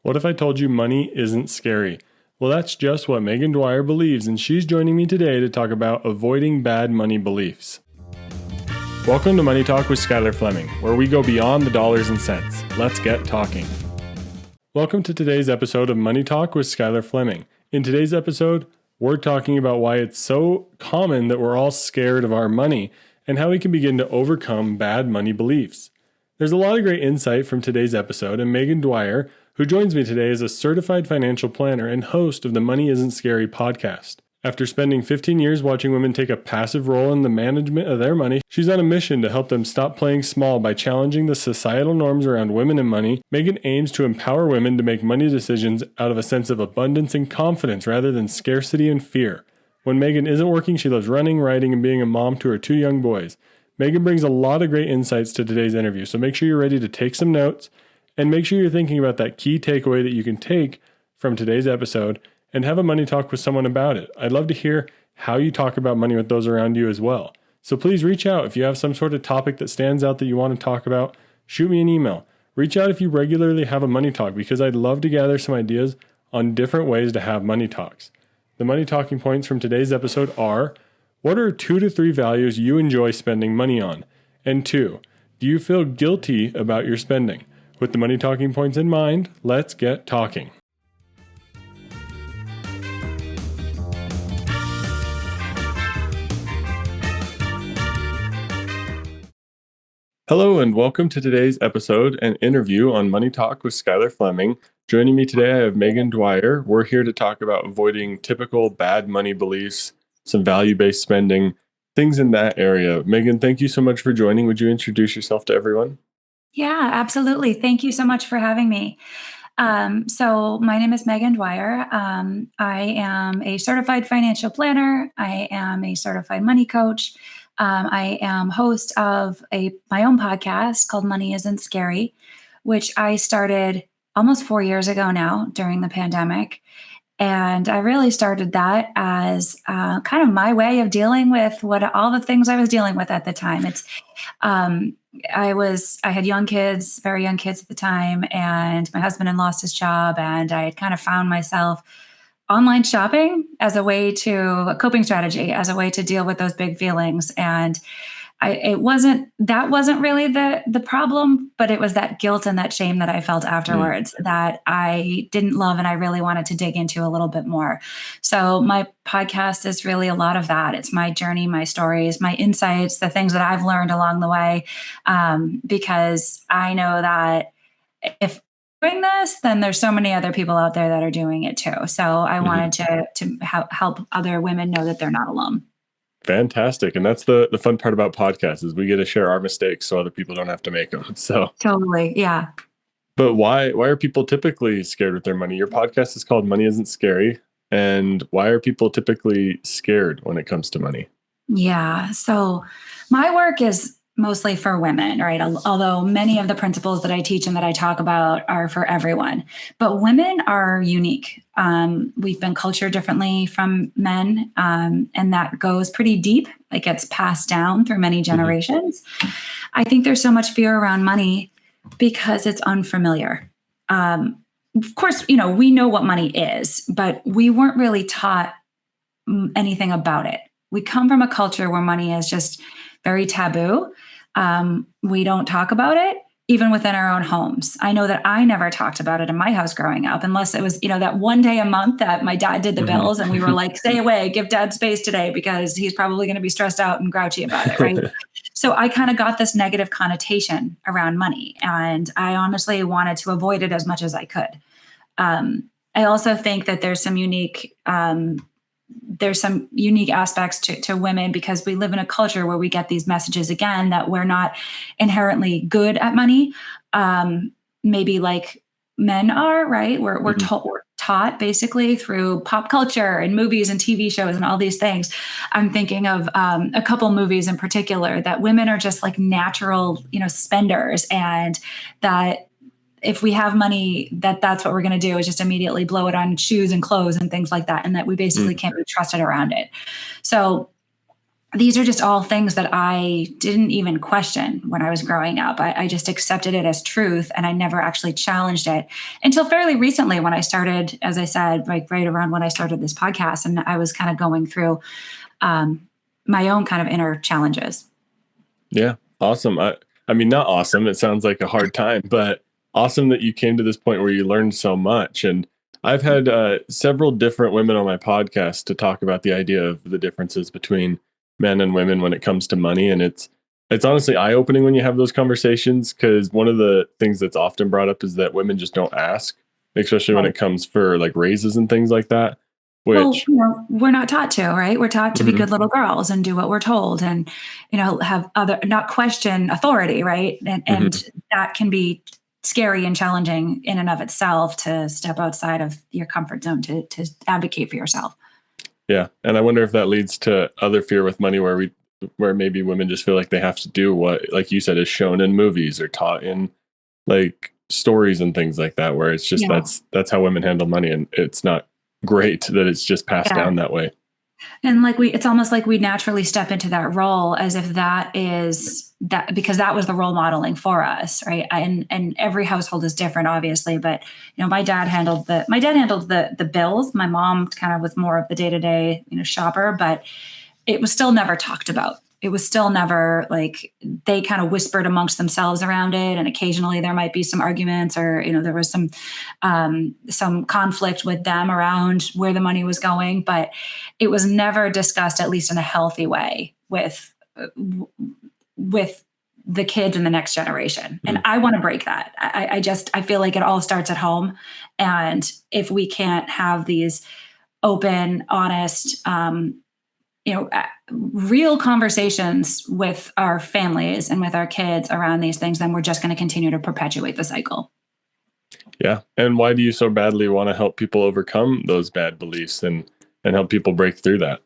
What if I told you money isn't scary? Well, that's just what Meghan Dwyer believes, and she's joining me today to talk about avoiding bad money beliefs. Welcome to Money Talk with Skylar Fleming, where we go beyond the dollars and cents. Let's get talking. Welcome to today's episode of Money Talk with Skylar Fleming. In today's episode, we're talking about why it's so common that we're all scared of our money and how we can begin to overcome bad money beliefs. There's a lot of great insight from today's episode, and Meghan Dwyer, who joins me today, is a certified financial planner and host of the Money Isn't Scary podcast. After spending 15 years watching women take a passive role in the management of their money, she's on a mission to help them stop playing small by challenging the societal norms around women and money. Meghan aims to empower women to make money decisions out of a sense of abundance and confidence rather than scarcity and fear. When Meghan isn't working, she loves running, writing, and being a mom to her 2 young boys. Meghan brings a lot of great insights to today's interview, so make sure you're ready to take some notes and make sure you're thinking about that key takeaway that you can take from today's episode and have a money talk with someone about it. I'd love to hear how you talk about money with those around you as well. So please reach out if you have some sort of topic that stands out that you want to talk about. Shoot me an email. Reach out if you regularly have a money talk, because I'd love to gather some ideas on different ways to have money talks. The money talking points from today's episode are: what are 2 to 3 values you enjoy spending money on? And 2, do you feel guilty about your spending? With the money talking points in mind, let's get talking. Hello and welcome to today's episode and interview on Money Talk with Skylar Fleming. Joining me today, I have Meghan Dwyer. We're here to talk about avoiding typical bad money beliefs, some value-based spending, things in that area. Meghan, thank you so much for joining. Would you introduce yourself to everyone? Yeah, absolutely. Thank you so much for having me. So my name is Meghan Dwyer. I am a certified financial planner. I am a certified money coach. I am host of my own podcast called Money Isn't Scary, which I started almost 4 years ago now during the pandemic. And I really started that as kind of my way of dealing with all the things I was dealing with at the time. I had young kids, very young kids at the time, and my husband had lost his job, and I had kind of found myself online shopping as a coping strategy, as a way to deal with those big feelings. And that wasn't really the problem, but it was that guilt and that shame that I felt afterwards that I didn't love, and I really wanted to dig into a little bit more. So my podcast is really a lot of that. It's my journey, my stories, my insights, the things that I've learned along the way, because I know that if I'm doing this, then there's so many other people out there that are doing it too. So I wanted to help other women know that they're not alone. Fantastic. And that's the fun part about podcasts, is we get to share our mistakes so other people don't have to make them. So Totally. Yeah. But why are people typically scared with their money? Your podcast is called Money Isn't Scary. And why are people typically scared when it comes to money? Yeah. So my work is mostly for women, right? Although many of the principles that I teach and that I talk about are for everyone. But women are unique. We've been cultured differently from men, and that goes pretty deep. It gets passed down through many generations. I think there's so much fear around money because it's unfamiliar. Of course, we know what money is, but we weren't really taught anything about it. We come from a culture where money is just very taboo. We don't talk about it, even within our own homes. I know that I never talked about it in my house growing up, unless it was, that one day a month that my dad did the bills and we were like, stay away, give dad space today because he's probably going to be stressed out and grouchy about it, right? So I kind of got this negative connotation around money, and I honestly wanted to avoid it as much as I could. I also think that there's some unique aspects to women, because we live in a culture where we get these messages again that we're not inherently good at money, maybe like men are, right? We're taught basically through pop culture and movies and TV shows and all these things. I'm thinking of a couple movies in particular that women are just like natural, spenders, and that if we have money, that's what we're going to do, is just immediately blow it on shoes and clothes and things like that. And that we basically can't be trusted around it. So these are just all things that I didn't even question when I was growing up. I just accepted it as truth, and I never actually challenged it until fairly recently when I started, as I said, like right around when I started this podcast, and I was kind of going through um, my own kind of inner challenges. Yeah. Awesome. I mean, not awesome. It sounds like a hard time, but awesome that you came to this point where you learned so much. And I've had several different women on my podcast to talk about the idea of the differences between men and women when it comes to money. And it's honestly eye opening when you have those conversations, because one of the things that's often brought up is that women just don't ask, especially when Right. it comes for like raises and things like that, Well, which, we're not taught to, right? We're taught to be Mhm, good little girls and do what we're told, and have other not question authority, right? And mhm. that can be scary and challenging in and of itself to step outside of your comfort zone to advocate for yourself. Yeah, and I wonder if that leads to other fear with money where maybe women just feel like they have to do what, like you said, is shown in movies or taught in like stories and things like that, where it's just Yeah. that's how women handle money, and it's not great that it's just passed Yeah. down that way. And like it's almost like we naturally step into that role as if that is that because that was the role modeling for us, right? And every household is different, obviously. But my dad handled the bills. My mom kind of was more of the day to day, shopper. But it was still never talked about. It was still never like they kind of whispered amongst themselves around it, and occasionally there might be some arguments, or there was some conflict with them around where the money was going, but it was never discussed, at least in a healthy way, with the kids in the next generation. And Mm. I want to break that. I feel like it all starts at home, and if we can't have these open, honest, real conversations with our families and with our kids around these things, then we're just going to continue to perpetuate the cycle. Yeah, and why do you so badly want to help people overcome those bad beliefs and help people break through that?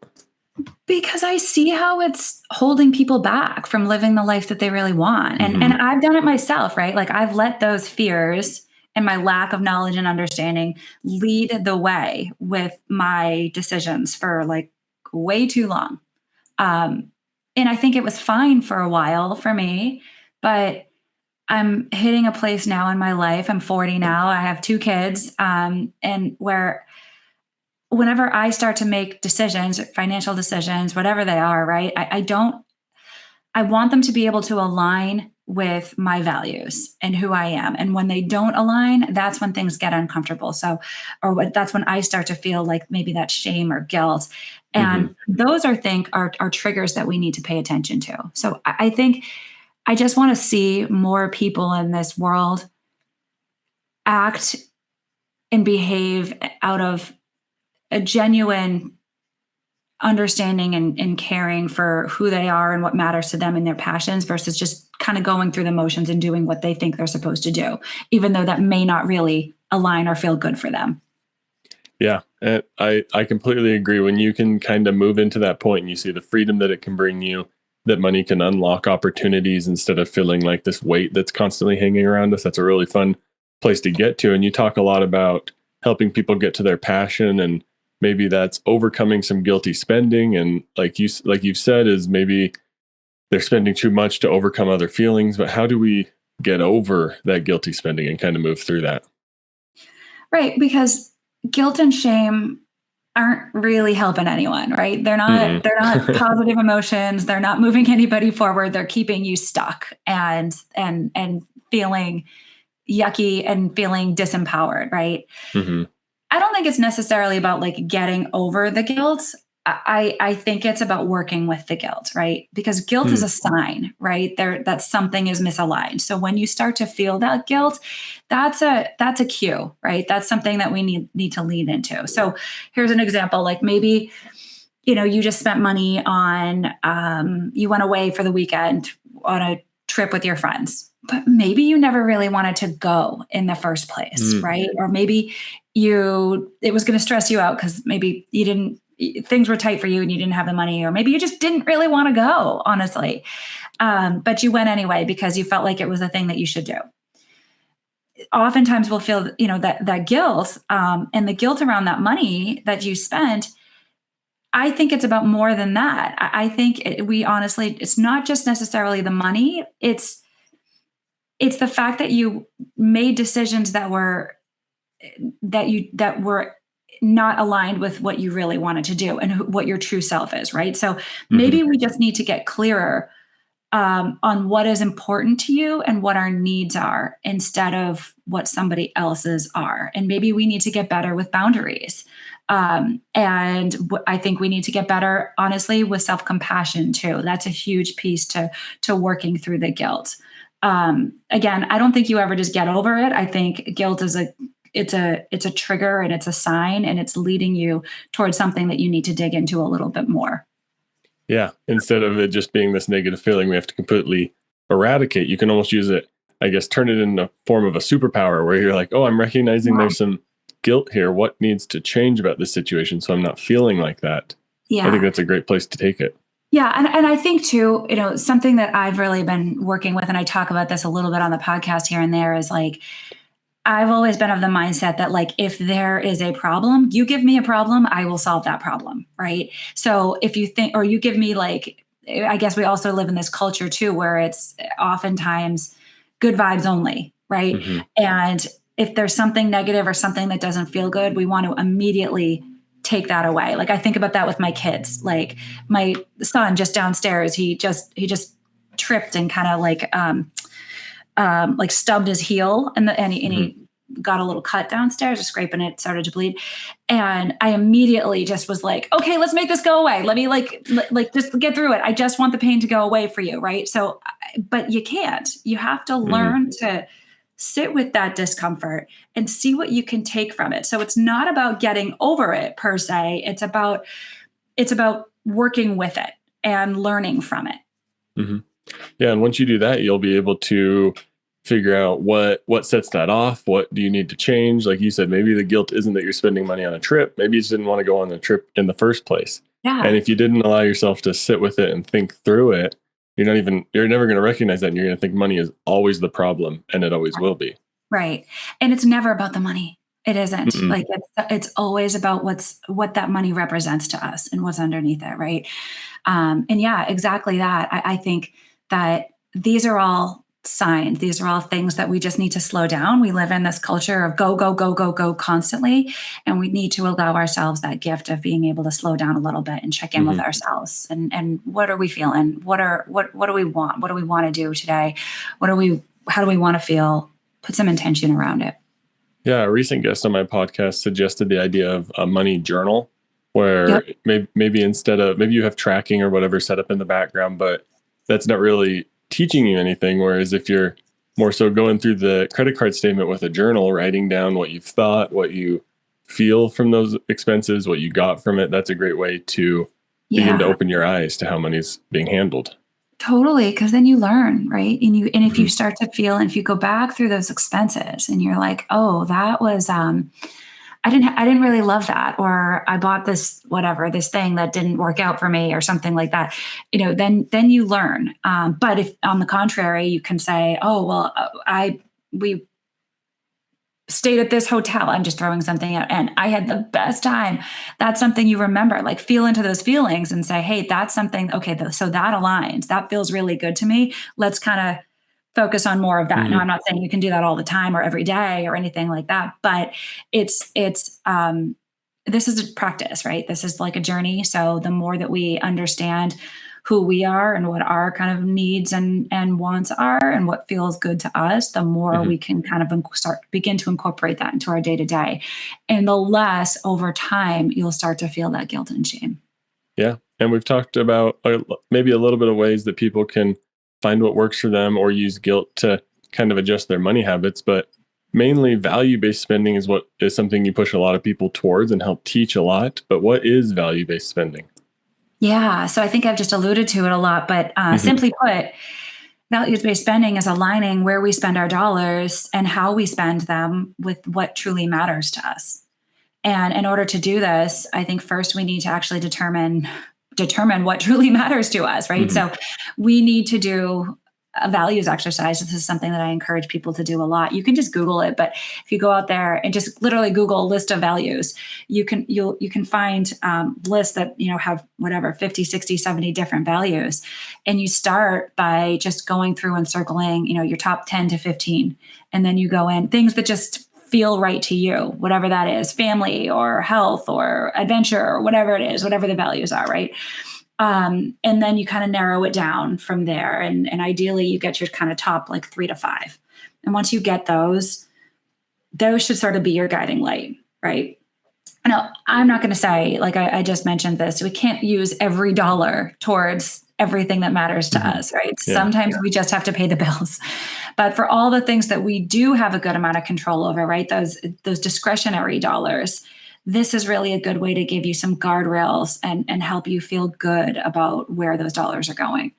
Because I see how it's holding people back from living the life that they really want. And Hmm. I've done it myself, right? Like I've let those fears and my lack of knowledge and understanding lead the way with my decisions for like way too long. Um, and I think it was fine for a while for me, but I'm hitting a place now in my life. I'm 40 now. I have two kids, and where whenever I start to make decisions, financial decisions, whatever they are, right? I don't. I want them to be able to align with my values and who I am. And when they don't align, that's when things get uncomfortable. So, that's when I start to feel like maybe that shame or guilt. Hmm. And those are triggers that we need to pay attention to. So I think I just want to see more people in this world act and behave out of a genuine understanding and caring for who they are and what matters to them and their passions versus just kind of going through the motions and doing what they think they're supposed to do, even though that may not really align or feel good for them. Yeah, and I completely agree. When you can kind of move into that point and you see the freedom that it can bring you, that money can unlock opportunities instead of feeling like this weight that's constantly hanging around us. That's a really fun place to get to. And you talk a lot about helping people get to their passion, and maybe that's overcoming some guilty spending. And like you've said, is maybe they're spending too much to overcome other feelings. But how do we get over that guilty spending and kind of move through that? Right. Because guilt and shame aren't really helping anyone, right? Mm-mm. They're not positive emotions. They're not moving anybody forward. They're keeping you stuck and feeling yucky and feeling disempowered, right? Hmm. I don't think it's necessarily about like getting over the guilt. I think it's about working with the guilt, right? Because guilt is a sign, right? There that something is misaligned. So when you start to feel that guilt, that's a cue, right? That's something that we need to lean into. So here's an example, like maybe you just spent money on you went away for the weekend on a trip with your friends, but maybe you never really wanted to go in the first place, Mm. right? Or maybe it was going to stress you out because maybe you didn't things were tight for you and you didn't have the money, or maybe you just didn't really want to go, honestly, but you went anyway because you felt like it was a thing that you should do. Oftentimes we'll feel that guilt, and the guilt around that money that you spent. I think it's about more than that. I think we honestly, it's not just necessarily the money. It's the fact that you made decisions that were not aligned with what you really wanted to do and what your true self is, right? So Hmm. maybe we just need to get clearer on what is important to you and what our needs are instead of what somebody else's are. And maybe we need to get better with boundaries. I think we need to get better, honestly, with self compassion too. That's a huge piece to working through the guilt. Again, I don't think you ever just get over it. I think guilt is it's a trigger and it's a sign and it's leading you towards something that you need to dig into a little bit more. Yeah. Instead of it just being this negative feeling we have to completely eradicate, you can almost use it, I guess, turn it in a form of a superpower where you're like, oh, I'm recognizing Yeah. there's some guilt here. What needs to change about this situation so I'm not feeling like that? I think Yeah. that's a great place to take it. Yeah, and I think too, something that I've really been working with, and I talk about this a little bit on the podcast here and there, is like I've always been of the mindset that like if there is a problem, you give me a problem, I will solve that problem, right? So if you think, or you give me like, I guess we also live in this culture too, where it's oftentimes good vibes only, right? Hmm. And if there's something negative or something that doesn't feel good, we want to immediately take that away. Like I think about that with my kids. Like my son just downstairs, he just tripped and kind of like stubbed his heel and Hmm. he got a little cut downstairs, just scraping it, started to bleed. And I immediately just was like, okay, let's make this go away. Let me like just get through it. I just want the pain to go away for you. Right. So, but you can't, you have to Hmm. learn to sit with that discomfort and see what you can take from it. So it's not about getting over it per se. It's about working with it and learning from it. Hmm. Yeah. And once you do that, you'll be able to figure out what sets that off. What do you need to change? Like you said, maybe the guilt isn't that you're spending money on a trip. Maybe you just didn't want to go on the trip in the first place. And Yeah. if you didn't allow yourself to sit with it and think through it, you're never going to recognize that. And you're going to think money is always the problem, and it always will be. Right. And it's never about the money. It isn't. Mm-mm. Like it's always about what that money represents to us and what's underneath it, right? And yeah, exactly that. I think that these are all signs. These are all things that we just need to slow down. We live in this culture of go, go, go, go, go constantly. And we need to allow ourselves that gift of being able to slow down a little bit and check in with Hmm. ourselves. And what are we feeling? What do we want? What do we want to do today? How do we want to feel? Put some intention around it. Yeah, a recent guest on my podcast suggested the idea of a money journal, Yep. where maybe instead of maybe you have tracking or whatever set up in the background, but that's not really teaching you anything. Whereas if you're more so going through the credit card statement with a journal, writing down what you've thought, what you feel from those expenses, what you got from it, that's a great way to begin to Yeah. open your eyes to how money's being handled. Totally, because then you learn, right? And if you Hmm. start to feel, and if you go back through those expenses, and you're like, oh, that was, I didn't really love that, or I bought this thing that didn't work out for me, or something like that. Then you learn. But if on the contrary, you can say, oh well, I we stayed at this hotel. I'm just throwing something out and I had the best time. That's something you remember, like feel into those feelings and say, hey, that's something, okay, so that aligns. That feels really good to me. Let's kind of focus on more of that. Now, Hmm. I'm not saying you can do that all the time or every day or anything like that, but this is a practice, right? This is like a journey. So the more that we understand who we are and what our kind of needs and wants are and what feels good to us, the more Hmm. we can kind of begin to incorporate that into our day to day. And the less over time you'll start to feel that guilt and shame. Yeah. And we've talked about maybe a little bit of ways that people can find what works for them or use guilt to kind of adjust their money habits. But mainly value based spending is what is something you push a lot of people towards and help teach a lot. But what is value based spending? Yeah. So I think I've just alluded to it a lot, but Hmm. simply put, values based spending is aligning where we spend our dollars and how we spend them with what truly matters to us. And in order to do this, I think first we need to actually determine what truly matters to us, right? Hmm. So we need to do a values exercise. This is something that I encourage people to do a lot. You can just Google it, but if you go out there and just literally Google a list of values, you can find lists that, have whatever, 50, 60, 70 different values. And you start by just going through and circling, your top 10 to 15. And then you go in things that just feel right to you, whatever that is, family or health or adventure or whatever it is, whatever the values are, right? And then you kind of narrow it down from there. And ideally you get your kind of top like 3 to 5. And once you get those should sort of be your guiding light, right? Now, I'm not going to say, like I just mentioned this, we can't use every dollar towards everything that matters to us, right? Yeah. Sometimes we just have to pay the bills. But for all the things that we do have a good amount of control over, right? Those discretionary dollars, this is really a good way to give you some guardrails and help you feel good about where those dollars are going.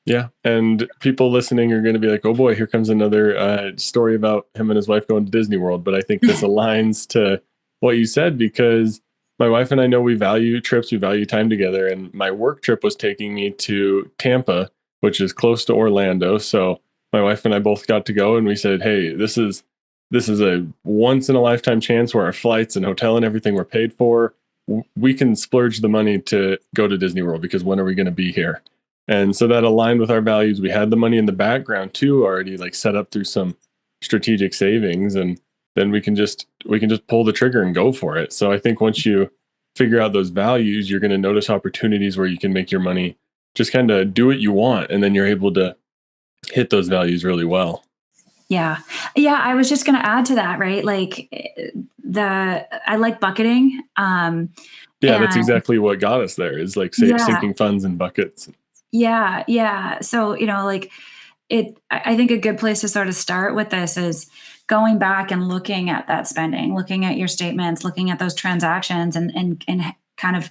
Yeah. And people listening are going to be like, oh boy, here comes another story about him and his wife going to Disney World. But I think this aligns to what you said, because my wife and I know we value trips, we value time together. And my work trip was taking me to Tampa, which is close to Orlando. So my wife and I both got to go, and we said, hey, this is a once in a lifetime chance where our flights and hotel and everything were paid for. We can splurge the money to go to Disney World, because when are we going to be here? And so that aligned with our values. We had the money in the background too, already like set up through some strategic savings, and then we can just pull the trigger and go for it. So I think once you figure out those values, you're going to notice opportunities where you can make your money just kind of do what you want, and then you're able to hit those values really well. Yeah. I was just going to add to that, right? Like I like bucketing. That's exactly what got us there, is like sinking funds in buckets. Yeah. So, I think a good place to sort of start with this is going back and looking at that spending, looking at your statements, looking at those transactions, and kind of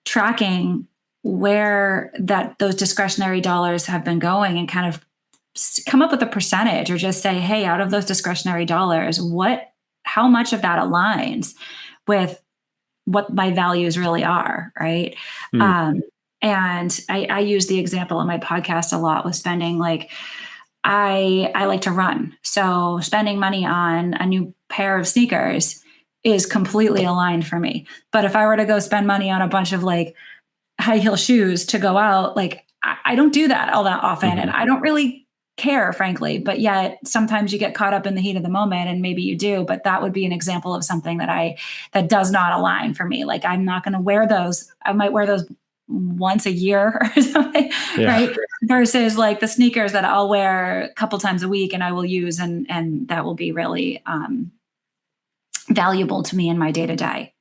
tracking where those discretionary dollars have been going, and kind of come up with a percentage, or just say, hey, out of those discretionary dollars, how much of that aligns with what my values really are, right? And I use the example on my podcast a lot with spending. Like I like to run. So spending money on a new pair of sneakers is completely aligned for me. But if I were to go spend money on a bunch of like high heel shoes to go out, like I don't do that all that often. Mm-hmm. And I don't really care, frankly, but yet sometimes you get caught up in the heat of the moment, and maybe you do, but that would be an example of something that does not align for me. Like I'm not going to wear those. I might wear those once a year or something, right? Versus like the sneakers that I'll wear a couple times a week and I will use, and that will be really valuable to me in my day to day.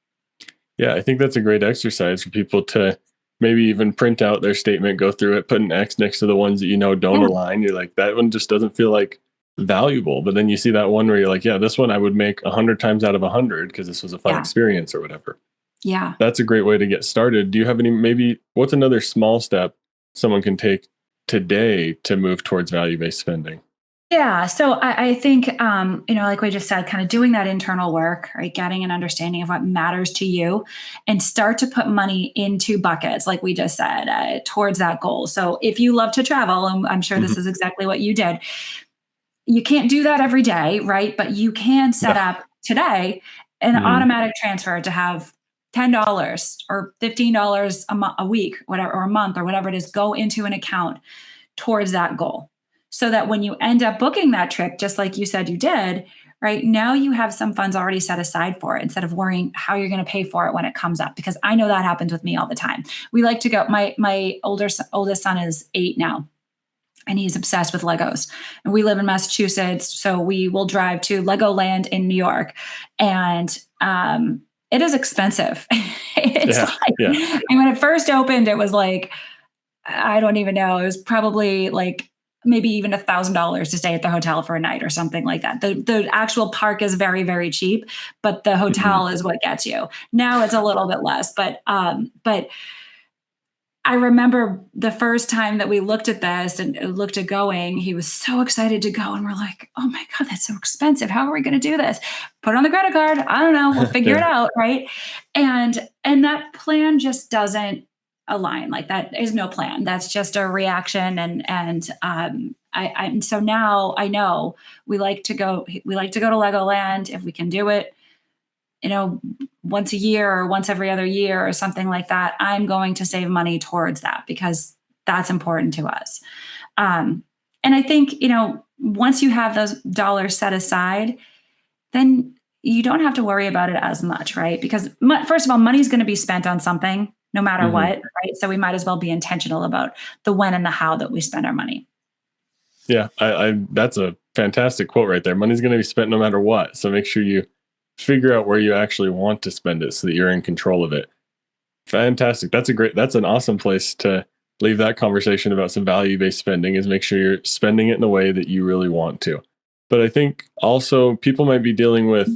Yeah, I think that's a great exercise for people to maybe even print out their statement, go through it, put an X next to the ones that don't align. You're like, that one just doesn't feel like valuable. But then you see that one where you're like, yeah, this one I would make 100 times out of 100 because this was a fun experience or whatever. Yeah. That's a great way to get started. Do you have what's another small step someone can take today to move towards value-based spending? Yeah. So I think, like we just said, kind of doing that internal work, right? Getting an understanding of what matters to you, and start to put money into buckets, like we just said, towards that goal. So if you love to travel, and I'm sure this is exactly what you did, you can't do that every day, right? But you can set up today an automatic transfer to have $10 or $15 a week, whatever, or a month, or whatever it is, go into an account towards that goal. So that when you end up booking that trip, just like you said you did, right, now you have some funds already set aside for it, instead of worrying how you're going to pay for it when it comes up. Because I know that happens with me all the time. We like to go, my oldest son is 8 now, and he's obsessed with Legos. And we live in Massachusetts, so we will drive to Legoland in New York. And it is expensive. And when it first opened, it was like, I don't even know. It was probably like maybe even $1,000 to stay at the hotel for a night or something like that. The actual park is very, very cheap, but the hotel is what gets you. Now it's a little bit less, but I remember the first time that we looked at this and looked at going, he was so excited to go. And we're like, oh my God, that's so expensive. How are we going to do this? Put it on the credit card. I don't know. We'll figure it out. Right. And that plan just doesn't align. Like that is no plan. That's just a reaction. So now I know we like to go to Legoland if we can do it, once a year or once every other year or something like that. I'm going to save money towards that because that's important to us. And I think, once you have those dollars set aside, then you don't have to worry about it as much, right? Because first of all, money is going to be spent on something no matter what, right? So we might as well be intentional about the when and the how that we spend our money. Yeah, I that's a fantastic quote right there. Money's going to be spent no matter what. So make sure you figure out where you actually want to spend it so that you're in control of it. Fantastic. That's an awesome place to leave that conversation about some value-based spending, is make sure you're spending it in the way that you really want to. But I think also people might be dealing with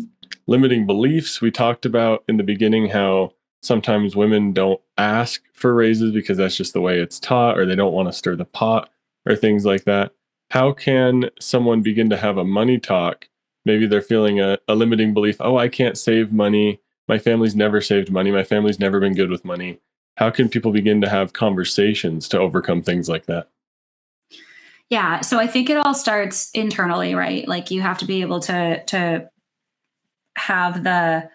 limiting beliefs. We talked about in the beginning how sometimes women don't ask for raises because that's just the way it's taught, or they don't want to stir the pot or things like that. How can someone begin to have a money talk? Maybe they're feeling a limiting belief. Oh, I can't save money. My family's never saved money. My family's never been good with money. How can people begin to have conversations to overcome things like that? Yeah. So I think it all starts internally, right? Like you have to be able to have the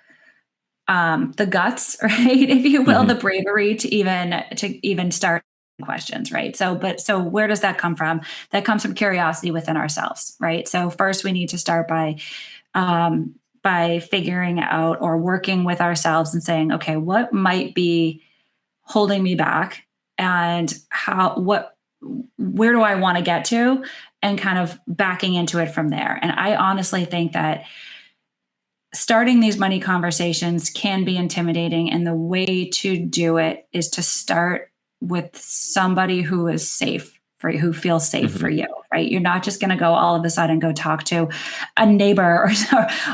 guts, right? If you will, the bravery to even start questions, right? So where does that come from? That comes from curiosity within ourselves, right? So first we need to start by figuring out or working with ourselves and saying, okay, what might be holding me back, and where do I want to get to, and kind of backing into it from there. And I honestly think that starting these money conversations can be intimidating. And the way to do it is to start with somebody who is safe for you, who feels safe for you, right? You're not just going to go all of a sudden go talk to a neighbor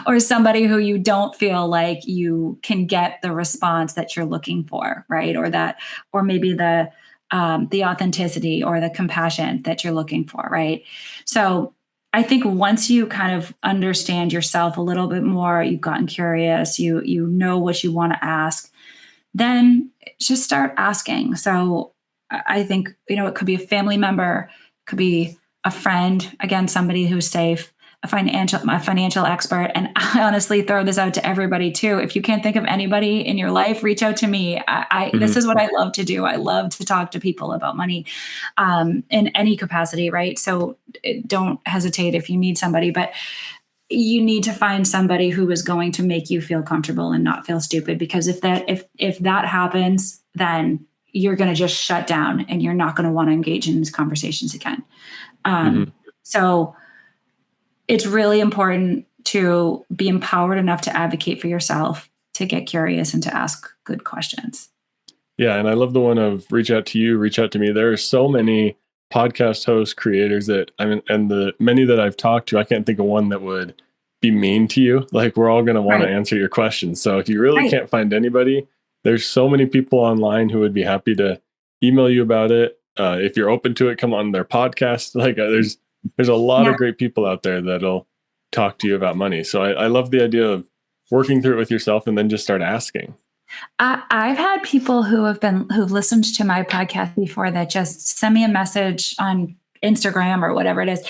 or somebody who you don't feel like you can get the response that you're looking for, right? Or maybe the authenticity or the compassion that you're looking for, right? So I think once you kind of understand yourself a little bit more, you've gotten curious, you know what you want to ask, then just start asking. So I think, it could be a family member, it could be a friend, again, somebody who's safe, a financial expert. And I honestly throw this out to everybody too. If you can't think of anybody in your life, reach out to me. This is what I love to do. I love to talk to people about money in any capacity, right? So don't hesitate if you need somebody, but you need to find somebody who is going to make you feel comfortable and not feel stupid. Because if that happens, then you're going to just shut down and you're not going to want to engage in these conversations again. So it's really important to be empowered enough to advocate for yourself, to get curious, and to ask good questions. Yeah. And I love the one of reach out to you, reach out to me. There are so many podcast hosts, creators and the many that I've talked to, I can't think of one that would be mean to you. Like, we're all going to want to answer your questions. So if you really can't find anybody, there's so many people online who would be happy to email you about it. If you're open to it, come on their podcast. Like, there's a lot of great people out there that'll talk to you about money. So I love the idea of working through it with yourself and then just start asking. I've had people who've listened to my podcast before that just send me a message on Instagram or whatever it is.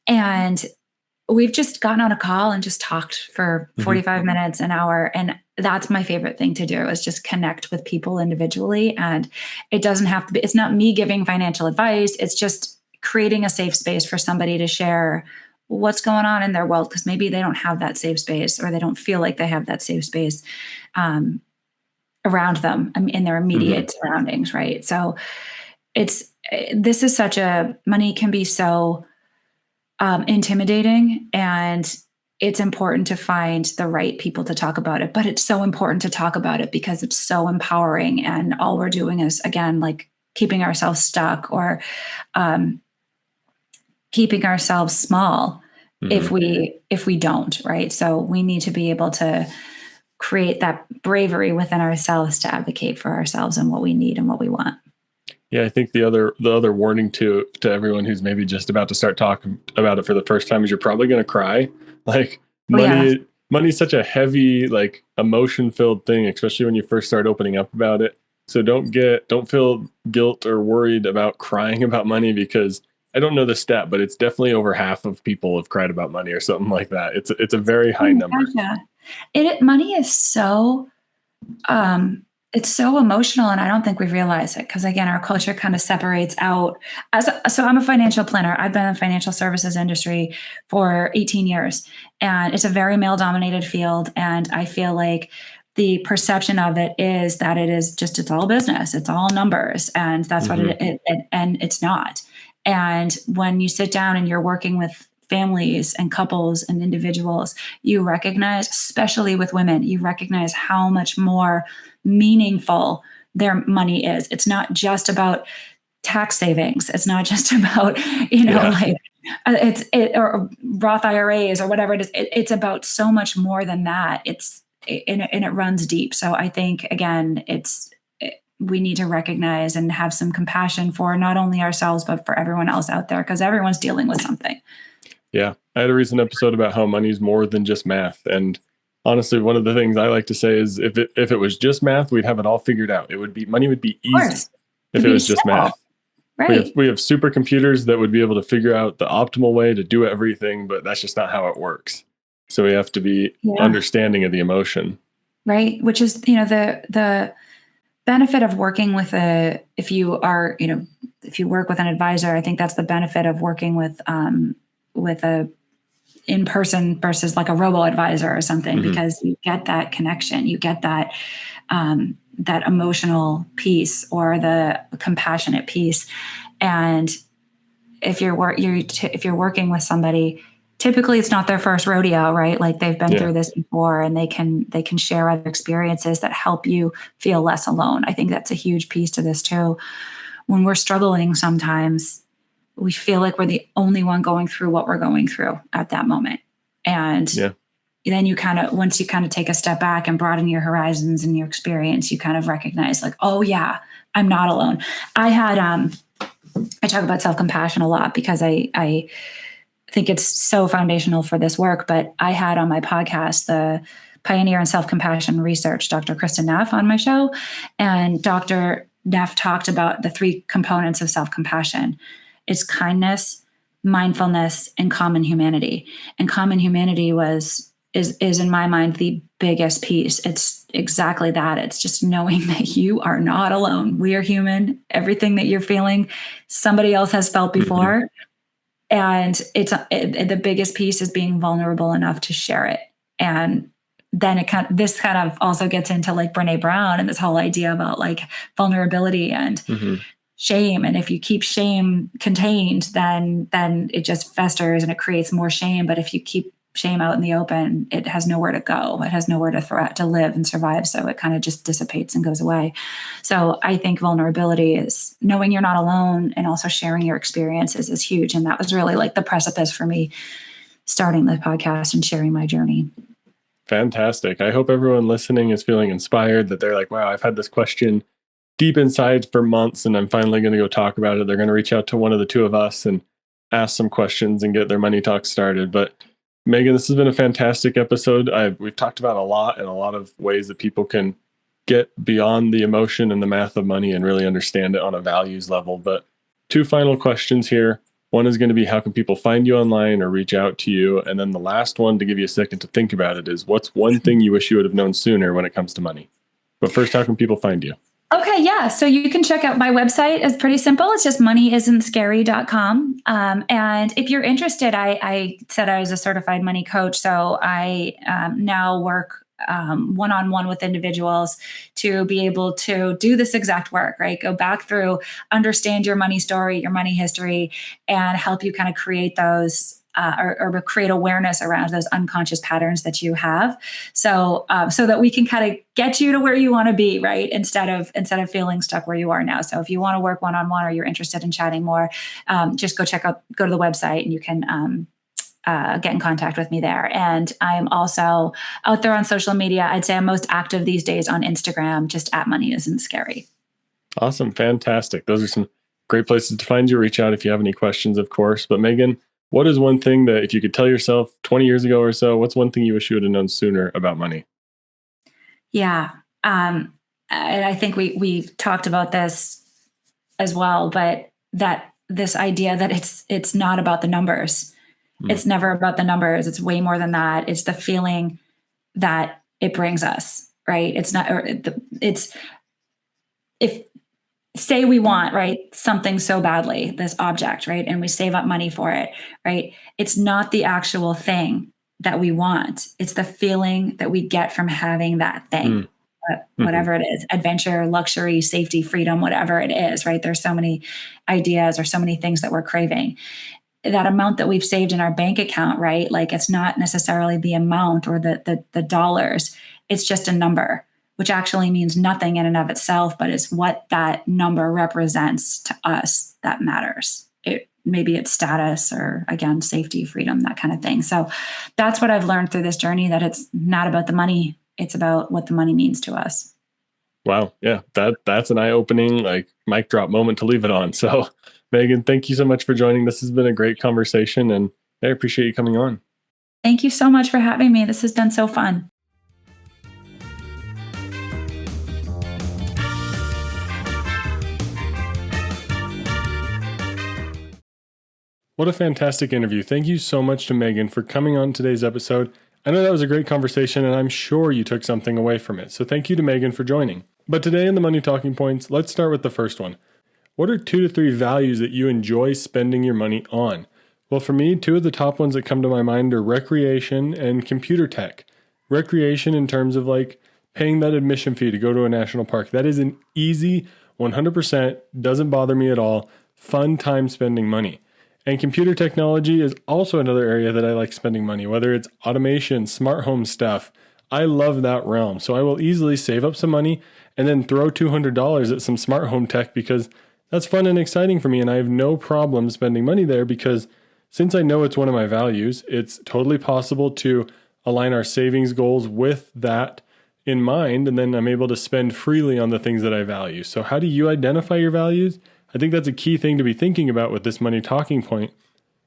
And we've just gotten on a call and just talked for 45 minutes, an hour. And that's my favorite thing to do, is just connect with people individually. And it doesn't have to be, it's not me giving financial advice. It's just creating a safe space for somebody to share what's going on in their world, because maybe they don't have that safe space, or they don't feel like they have that safe space around them in their immediate surroundings, right? So money can be so intimidating, and it's important to find the right people to talk about it. But it's so important to talk about it because it's so empowering, and all we're doing is, again, like keeping ourselves stuck or keeping ourselves small if we don't, right? So we need to be able to create that bravery within ourselves to advocate for ourselves and what we need and what we want. Yeah, I think the other warning to everyone who's maybe just about to start talking about it for the first time is you're probably going to cry. Like, money's such a heavy, like, emotion-filled thing, especially when you first start opening up about it. So don't feel guilt or worried about crying about money, because I don't know the stat, but it's definitely over half of people have cried about money or something like that. It's a very Oh high my number. gosh, yeah. Money is so um it's so emotional, and I don't think we realize it because again our culture kind of separates out so I'm a financial planner. I've been in the financial services industry for 18 years, and it's a very male dominated field, and I feel like the perception of it is that it's all business, it's all numbers, and that's what Hmm. and it's not. And when you sit down and you're working with families and couples and individuals, you recognize, especially with women, you recognize how much more meaningful their money is. It's not just about tax savings. It's not just about, Yeah. like or Roth IRAs or whatever it is. It's about so much more than that. And it runs deep. So I think again, we need to recognize and have some compassion for not only ourselves but for everyone else out there because everyone's dealing with something. Yeah. I had a recent episode about how money's more than just math. And honestly, one of the things I like to say is if it was just math, we'd have it all figured out. Money would be Of easy course, if it'd it be was just simple, math. right? We have supercomputers that would be able to figure out the optimal way to do everything, but that's just not how it works. So we have to be Yeah. understanding of the emotion. Right, which is the benefit of working with a if you are if you work with an advisor. I think that's the benefit of working with a in person versus like a robo advisor or something, Hmm. because you get that connection, you get that emotional piece or the compassionate piece. And if you're working with somebody, typically it's not their first rodeo, right? Like they've been Yeah. through this before, and they can share other experiences that help you feel less alone. I think that's a huge piece to this too. When we're struggling, sometimes we feel like we're the only one going through what we're going through at that moment. And Yeah. then once you kind of take a step back and broaden your horizons and your experience, you kind of recognize like, oh yeah, I'm not alone. I had I talk about self-compassion a lot because I think it's so foundational for this work. But I had on my podcast the pioneer in self-compassion research, Dr. Kristen Neff, on my show. And Dr. Neff talked about the three components of self-compassion. It's kindness, mindfulness, and common humanity. And common humanity is in my mind the biggest piece. It's exactly that. It's just knowing that you are not alone. We are human. Everything that you're feeling, somebody else has felt Hmm. before. And the biggest piece is being vulnerable enough to share it. And then this kind of also gets into like Brene Brown and this whole idea about like vulnerability and Hmm. shame. And if you keep shame contained, then it just festers and it creates more shame. But if you keep shame out in the open, it has nowhere to go. It has nowhere to live and survive. So it kind of just dissipates and goes away. So I think vulnerability is knowing you're not alone and also sharing your experiences is huge. And that was really like the precipice for me starting the podcast and sharing my journey. Fantastic. I hope everyone listening is feeling inspired, that they're like, wow, I've had this question deep inside for months and I'm finally going to go talk about it. They're going to reach out to one of the two of us and ask some questions and get their money talk started. But Megan, this has been a fantastic episode. We've talked about a lot and a lot of ways that people can get beyond the emotion and the math of money and really understand it on a values level. But two final questions here. One is going to be, how can people find you online or reach out to you? And then the last one, to give you a second to think about it, is what's one thing you wish you would have known sooner when it comes to money? But first, how can people find you? Okay, yeah. So you can check out my website. It's pretty simple. It's just moneyisantscary.com. And if you're interested, I said I was a certified money coach. So I now work one-on-one with individuals to be able to do this exact work, right? Go back through, understand your money story, your money history, and help you kind of create those or create awareness around those unconscious patterns that you have, so that we can kind of get you to where you want to be, right? Instead of feeling stuck where you are now. So if you want to work one on one or you're interested in chatting more, just go to the website and you can get in contact with me there. And I'm also out there on social media. I'd say I'm most active these days on Instagram, just at Money Isn't Scary. Awesome. Fantastic. Those are some great places to find you. Reach out if you have any questions, of course. But Megan, what is one thing that if you could tell yourself 20 years ago or so, what's one thing you wish you would have known sooner about money? Yeah. and I think we've talked about this as well, but that this idea that it's not about the numbers. It's never about the numbers. It's way more than that. It's the feeling that it brings us, right? It's not, or it's, if say we want, right, something so badly, this object, right, and we save up money for it, right? It's not the actual thing that we want. It's the feeling that we get from having that thing. Whatever it is, adventure, luxury, safety, freedom, whatever it is, right? There's so many ideas or so many things that we're craving. That amount that we've saved in our bank account, right? Like it's not necessarily the amount or the dollars. It's just a number, which actually means nothing in and of itself, but it's what that number represents to us that matters. Maybe it's status or, again, safety, freedom, that kind of thing. So that's what I've learned through this journey, that it's not about the money. It's about what the money means to us. Wow. Yeah. That's an eye-opening, like, mic drop moment to leave it on. So Meghan, thank you so much for joining. This has been a great conversation, and I appreciate you coming on. Thank you so much for having me. This has been so fun. What a fantastic interview. Thank you so much to Meghan for coming on today's episode. I know that was a great conversation, and I'm sure you took something away from it. So thank you to Meghan for joining. But today in the Money Talking Points, let's start with the first one. What are 2 to 3 values that you enjoy spending your money on? Well, for me, 2 of the top ones that come to my mind are recreation and computer tech. Recreation in terms of like paying that admission fee to go to a national park. That is an easy, 100%, doesn't bother me at all, fun time spending money. And computer technology is also another area that I like spending money, whether it's automation, smart home stuff. I love that realm. So I will easily save up some money and then throw $200 at some smart home tech because that's fun and exciting for me. And I have no problem spending money there because since I know it's one of my values, it's totally possible to align our savings goals with that in mind. And then I'm able to spend freely on the things that I value. So how do you identify your values? I think that's a key thing to be thinking about with this money talking point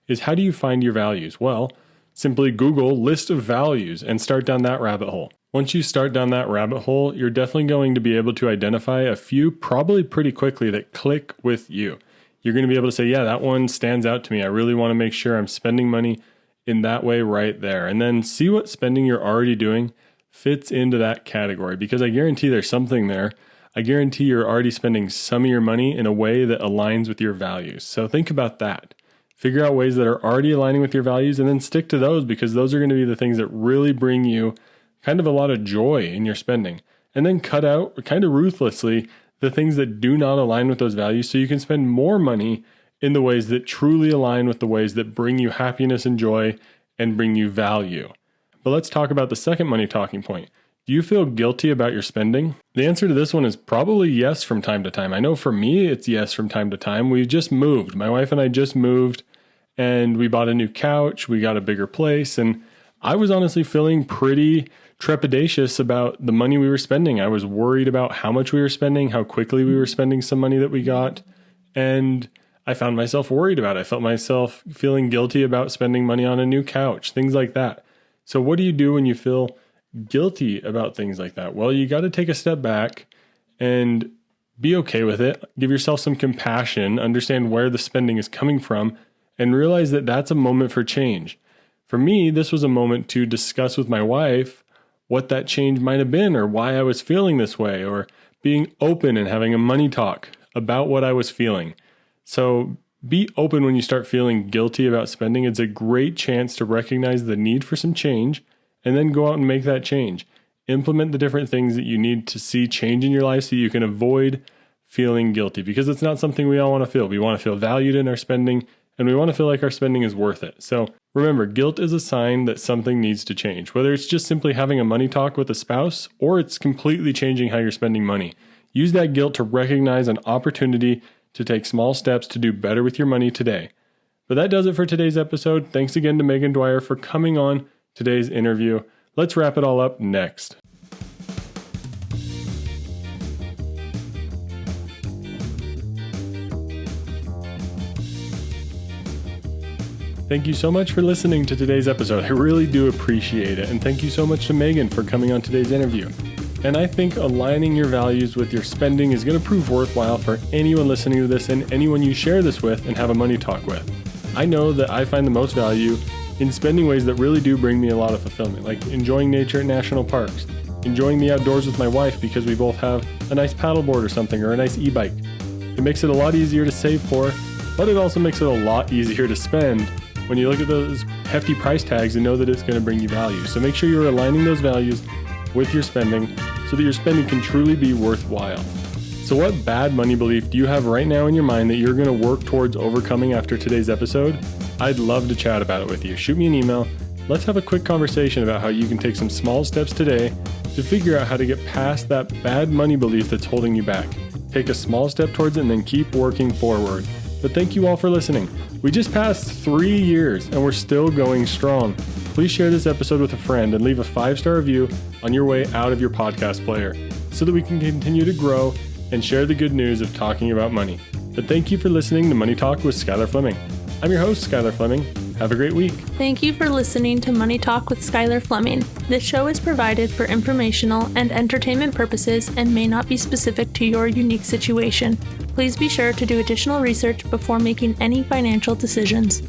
is how do you find your values? Well, simply Google list of values and start down that rabbit hole. Once you start down that rabbit hole, you're definitely going to be able to identify a few probably pretty quickly that click with you. You're going to be able to say, yeah, that one stands out to me. I really want to make sure I'm spending money in that way right there. And then see what spending you're already doing fits into that category because I guarantee there's something there. I guarantee you're already spending some of your money in a way that aligns with your values. So think about that. Figure out ways that are already aligning with your values and then stick to those because those are going to be the things that really bring you kind of a lot of joy in your spending. And then cut out kind of ruthlessly the things that do not align with those values so you can spend more money in the ways that truly align with the ways that bring you happiness and joy and bring you value. But let's talk about the second money talking point. Do you feel guilty about your spending? The answer to this one is probably yes from time to time. I know for me, it's yes from time to time. We just moved. My wife and I just moved and we bought a new couch. We got a bigger place. And I was honestly feeling pretty trepidatious about the money we were spending. I was worried about how much we were spending, how quickly we were spending some money that we got. And I found myself worried about it. I felt myself feeling guilty about spending money on a new couch, things like that. So what do you do when you feel guilty about things like that? Well, you got to take a step back and be okay with it. Give yourself some compassion, understand where the spending is coming from, and realize that that's a moment for change. For me, this was a moment to discuss with my wife what that change might have been or why I was feeling this way, or being open and having a money talk about what I was feeling. So be open when you start feeling guilty about spending. It's a great chance to recognize the need for some change and then go out and make that change. Implement the different things that you need to see change in your life so you can avoid feeling guilty because it's not something we all want to feel. We want to feel valued in our spending and we want to feel like our spending is worth it. So remember, guilt is a sign that something needs to change, whether it's just simply having a money talk with a spouse or it's completely changing how you're spending money. Use that guilt to recognize an opportunity to take small steps to do better with your money today. But that does it for today's episode. Thanks again to Meghan Dwyer for coming on today's interview. Let's wrap it all up next. Thank you so much for listening to today's episode. I really do appreciate it. And thank you so much to Meghan for coming on today's interview. And I think aligning your values with your spending is going to prove worthwhile for anyone listening to this and anyone you share this with and have a money talk with. I know that I find the most value in spending ways that really do bring me a lot of fulfillment, like enjoying nature at national parks, enjoying the outdoors with my wife because we both have a nice paddleboard or something, or a nice e-bike. It makes it a lot easier to save for, but it also makes it a lot easier to spend when you look at those hefty price tags and know that it's going to bring you value. So make sure you're aligning those values with your spending so that your spending can truly be worthwhile. So what bad money belief do you have right now in your mind that you're going to work towards overcoming after today's episode? I'd love to chat about it with you. Shoot me an email. Let's have a quick conversation about how you can take some small steps today to figure out how to get past that bad money belief that's holding you back. Take a small step towards it and then keep working forward. But thank you all for listening. We just passed 3 years and we're still going strong. Please share this episode with a friend and leave a 5-star review on your way out of your podcast player so that we can continue to grow and share the good news of talking about money. But thank you for listening to Money Talk with Skylar Fleming. I'm your host, Skylar Fleming. Have a great week. Thank you for listening to Money Talk with Skylar Fleming. This show is provided for informational and entertainment purposes and may not be specific to your unique situation. Please be sure to do additional research before making any financial decisions.